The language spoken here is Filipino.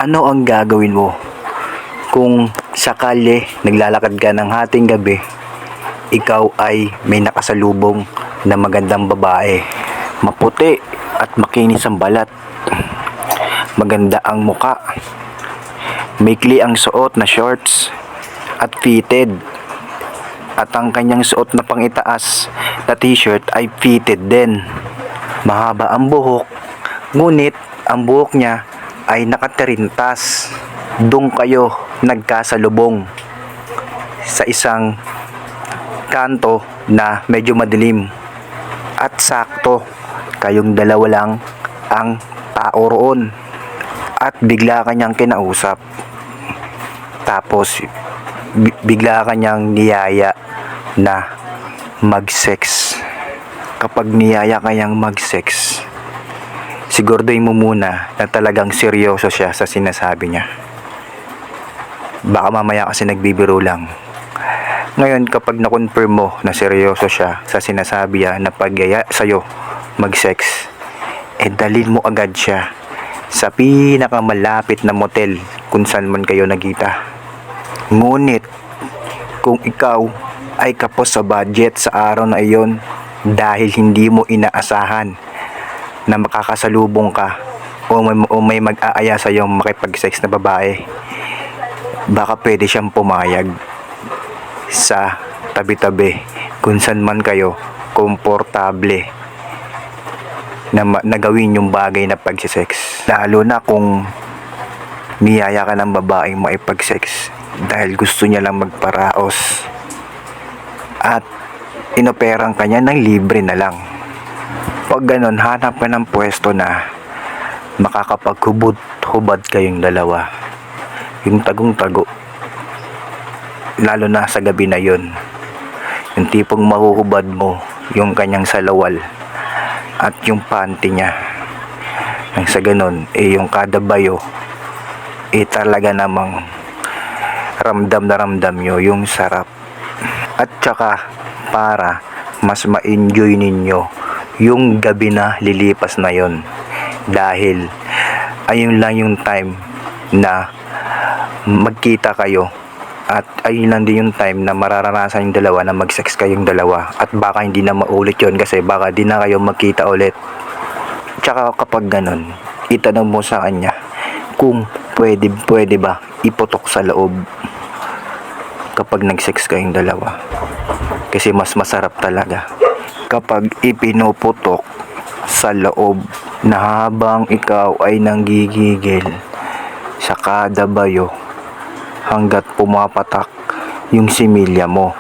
Ano ang gagawin mo kung sakali naglalakad ka ng hating gabi, ikaw ay may nakasalubong na magandang babae, maputi at makinis ang balat, maganda ang muka, maikli ang suot na shorts at fitted, at ang kanyang suot na pangitaas na t-shirt ay fitted din. Mahaba ang buhok, ngunit ang buhok niya ay nakatirintas. Doon kayo nagkasalubong sa isang kanto na medyo madilim, at sakto kayong dalawa lang ang tao roon, at bigla kanyang kinausap, tapos bigla kanyang niyaya na mag-sex. Kapag niyaya kayang mag-sex, siguraduhin mo muna na talagang seryoso siya sa sinasabi niya. Baka mamaya kasi nagbibiro lang. Ngayon, kapag na-confirm mo na seryoso siya sa sinasabi niya na pagyaya sa'yo mag-sex, dalhin mo agad siya sa pinakamalapit na motel kung saan man kayo nagkita. Ngunit kung ikaw ay kapos sa budget sa araw na iyon, dahil hindi mo inaasahan na makakasalubong ka o may mag-aaya sa iyo makipag-sex na babae, baka pwede siyang pumayag sa tabi-tabi kung saan man kayo komportable na gawin yung bagay na pag-sex. Lalo na kung niyaya ka ng babaeng makipag-sex dahil gusto niya lang magparaos at inoperang kanya ng libre na lang. Pag ganon, hanap ka ng pwesto na makakapaghubad kayong dalawa, yung tagong-tago, lalo na sa gabi na yon, yung tipong mahuhubad mo yung kanyang salawal at yung panty niya, nang sa ganon yung kada bayo talaga namang ramdam na ramdam nyo yung sarap. At saka para mas ma-enjoy ninyo yung gabi na lilipas na yon, dahil ayun lang yung time na magkita kayo, at ayun lang din yung time na mararanasan yung dalawa na mag-sex kayong dalawa, at baka hindi na maulit yon kasi baka di na kayo magkita ulit. Tsaka kapag ganon, itanong mo sa kanya kung pwede ba iputok sa loob kapag nag-sex kayong dalawa, kasi mas masarap talaga kapag ipinuputok sa loob na habang ikaw ay nanggigigil sa kada bayo hanggat pumapatak yung similya mo.